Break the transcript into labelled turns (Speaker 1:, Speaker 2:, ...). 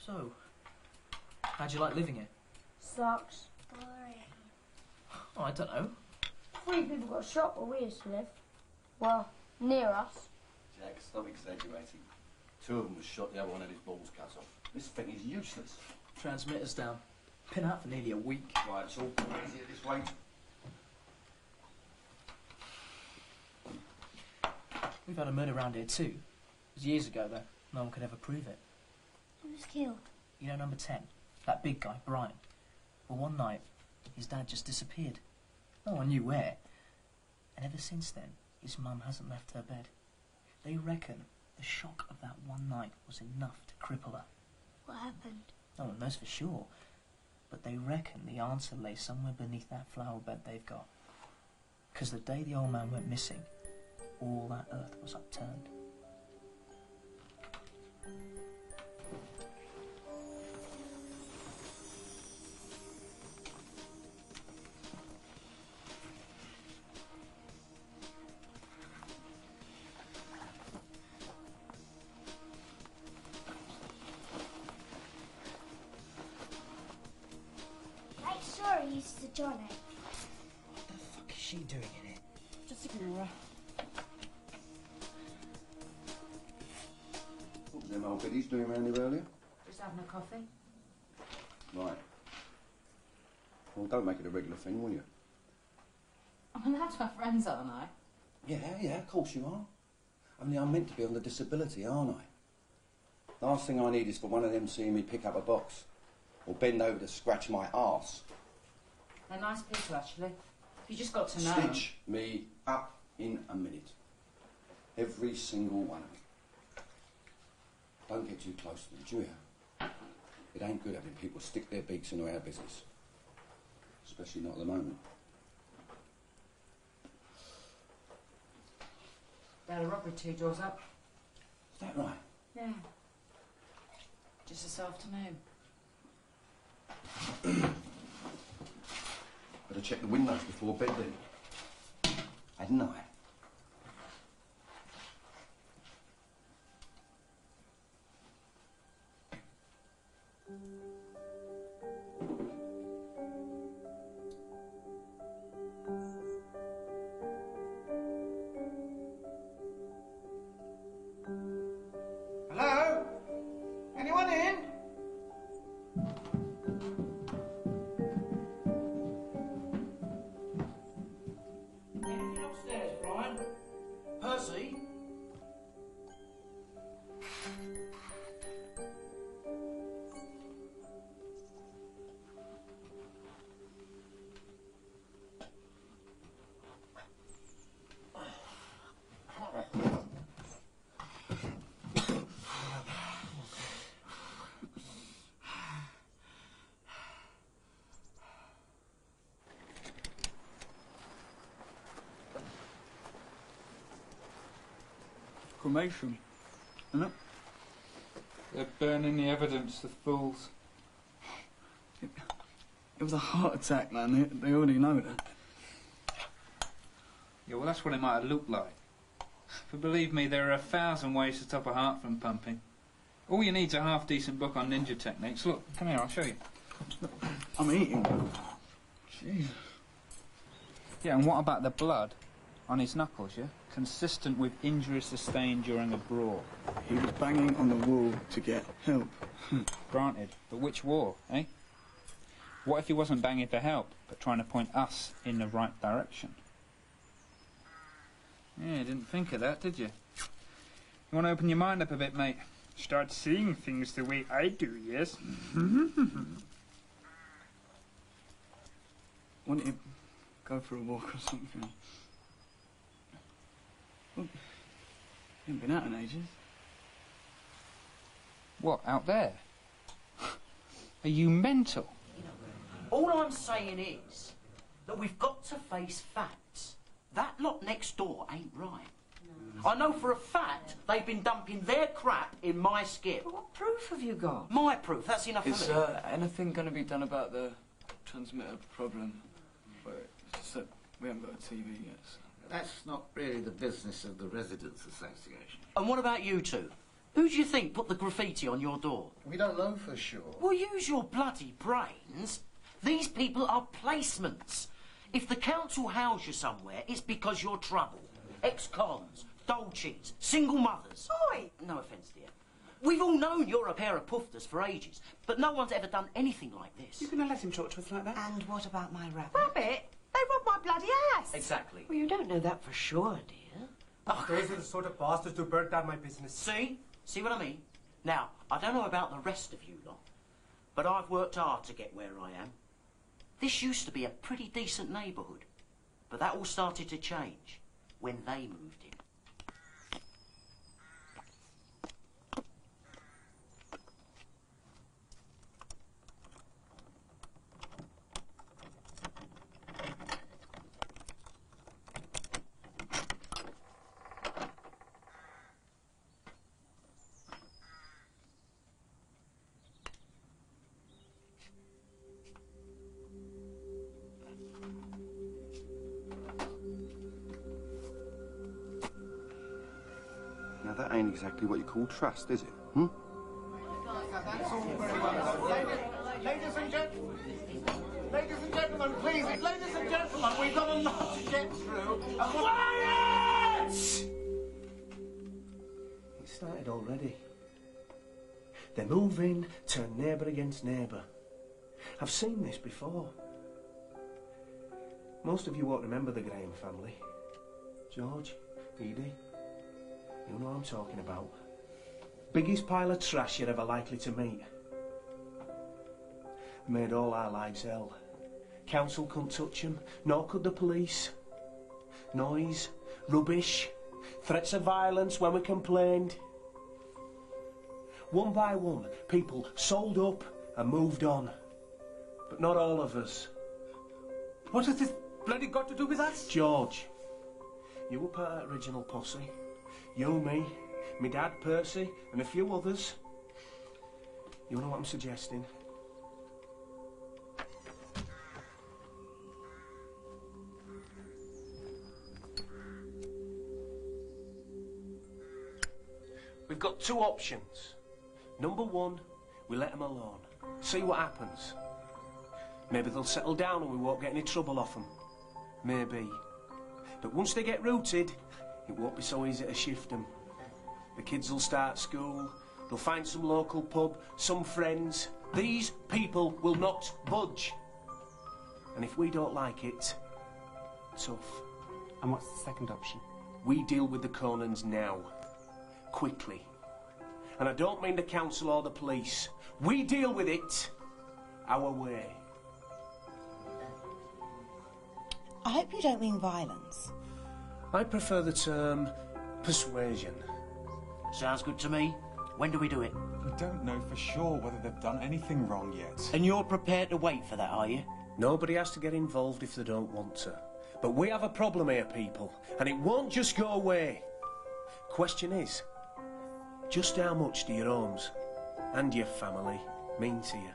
Speaker 1: So, how'd you like living here?
Speaker 2: Sucks. Boring.
Speaker 1: Oh, I don't know.
Speaker 2: 3 people got shot where we used to live. Well, near us.
Speaker 3: Jack, stop exaggerating. 2 of them was shot, the other one had his balls cut off. This thing is useless.
Speaker 1: Transmitter's down. Been out for nearly a week.
Speaker 3: Right, it's all easier this way.
Speaker 1: We've had a murder around here too. It was years ago though. No one could ever prove it.
Speaker 2: Who was killed?
Speaker 1: You know number 10? That big guy, Brian. Well, one night, his dad just disappeared. No one knew where. And ever since then, his mum hasn't left her bed. They reckon the shock of that one night was enough to cripple her.
Speaker 2: What happened?
Speaker 1: No one knows for sure. But they reckon the answer lay somewhere beneath that flower bed they've got. Because the day the old man went missing, all that earth was upturned.
Speaker 2: Hey, sorry, Mr. Johnny.
Speaker 1: What the fuck is she doing in here?
Speaker 2: Just ignore her.
Speaker 3: What was them old biddies doing around here earlier?
Speaker 4: Just having a coffee.
Speaker 3: Right. Well, don't make it a regular thing, will you?
Speaker 4: I'm allowed to have friends, aren't I?
Speaker 3: Yeah, of course you are. I mean, I'm meant to be on the disability, aren't I? Last thing I need is for one of them seeing me pick up a box or bend over to scratch my arse.
Speaker 4: They're nice people, actually. You just got to know.
Speaker 3: Stitch me up in a minute. Every single one of them. Don't get too close to them, do you? It ain't good having people stick their beaks into our business. Especially not at the moment.
Speaker 4: They had a robbery 2 doors up.
Speaker 3: Is that right?
Speaker 4: Yeah. Just this afternoon.
Speaker 3: Better check the windows before bed then. Hadn't I?
Speaker 5: Hello? Anyone in? Anything upstairs, Brian? Percy?
Speaker 6: Cremation, isn't it? They're burning the evidence, the fools. It was a heart attack, man. They already know that. Yeah, well, that's what it might have looked like. But believe me, there are 1,000 ways to stop a heart from pumping. All you need's a half-decent book on ninja techniques. Look, come here, I'll show you. I'm eating. Jeez. Yeah, and what about the blood on his knuckles, yeah? Consistent with injuries sustained during a brawl.
Speaker 7: He was banging on the wall to get help.
Speaker 6: Granted, but which war, eh? What if he wasn't banging for help, but trying to point us in the right direction? Yeah, you didn't think of that, did you? You want to open your mind up a bit, mate? Start seeing things the way I do, yes?
Speaker 7: Why don't you go for a walk or something? Well, you haven't been out in ages.
Speaker 6: What, out there? Are you mental?
Speaker 5: All I'm saying is that we've got to face facts. That lot next door ain't right. No. I know for a fact they've been dumping their crap in my skip.
Speaker 8: But what proof have you got?
Speaker 5: My proof, that's enough
Speaker 7: Is
Speaker 5: for me.
Speaker 7: anything going to be done about the transmitter problem? Well, it's just that we haven't got a TV yet. So.
Speaker 8: That's not really the business of the Residents' Association.
Speaker 5: And what about you two? Who do you think put the graffiti on your door?
Speaker 8: We don't know for sure.
Speaker 5: Well, use your bloody brains. These people are placements. If the council house you somewhere, it's because you're trouble. Ex-cons, dole cheats, single mothers.
Speaker 9: Oi!
Speaker 5: No offence, dear. We've all known you're a pair of poofters for ages, but no one's ever done anything like this.
Speaker 9: You're going to let him talk to us like that?
Speaker 4: And what about my rabbit?
Speaker 9: Rabbit? They robbed my bloody ass!
Speaker 5: Exactly.
Speaker 4: Well, you don't know that for sure, dear.
Speaker 5: Oh,
Speaker 10: Those are the sort of bastards who burnt down my business.
Speaker 5: see? See what I mean? Now, I don't know about the rest of you lot, but I've worked hard to get where I am. This used to be a pretty decent neighbourhood, but that all started to change when they moved in.
Speaker 3: Now, that ain't exactly what you call trust, is it? Hmm?
Speaker 10: Ladies and gentlemen, please. Ladies and gentlemen, we've got a lot to get through.
Speaker 11: Quiet! It started already. They're moving, turn neighbour against neighbour. I've seen this before. Most of you won't remember the Graham family. George, Edie, you know what I'm talking about. Biggest pile of trash you're ever likely to meet. Made all our lives hell. Council couldn't touch them, nor could the police. Noise, rubbish, threats of violence when we complained. One by one, people sold up and moved on. But not all of us.
Speaker 10: What has this bloody got to do with us?
Speaker 11: George, you were part of that original posse. You, me dad, Percy, and a few others. You know what I'm suggesting? We've got two options. Number one, we let them alone. See what happens. Maybe they'll settle down and we won't get any trouble off them. Maybe. But once they get rooted, it won't be so easy to shift them. The kids will start school, they'll find some local pub, some friends. These people will not budge. And if we don't like it, tough.
Speaker 10: And what's the second option?
Speaker 11: We deal with the Conans now. Quickly. And I don't mean the council or the police. We deal with it our way.
Speaker 4: I hope you don't mean violence.
Speaker 11: I prefer the term persuasion.
Speaker 5: Sounds good to me. When do we do it?
Speaker 12: We don't know for sure whether they've done anything wrong yet.
Speaker 5: And you're prepared to wait for that, are you?
Speaker 11: Nobody has to get involved if they don't want to. But we have a problem here, people, and it won't just go away. Question is, just how much do your homes and your family mean to you?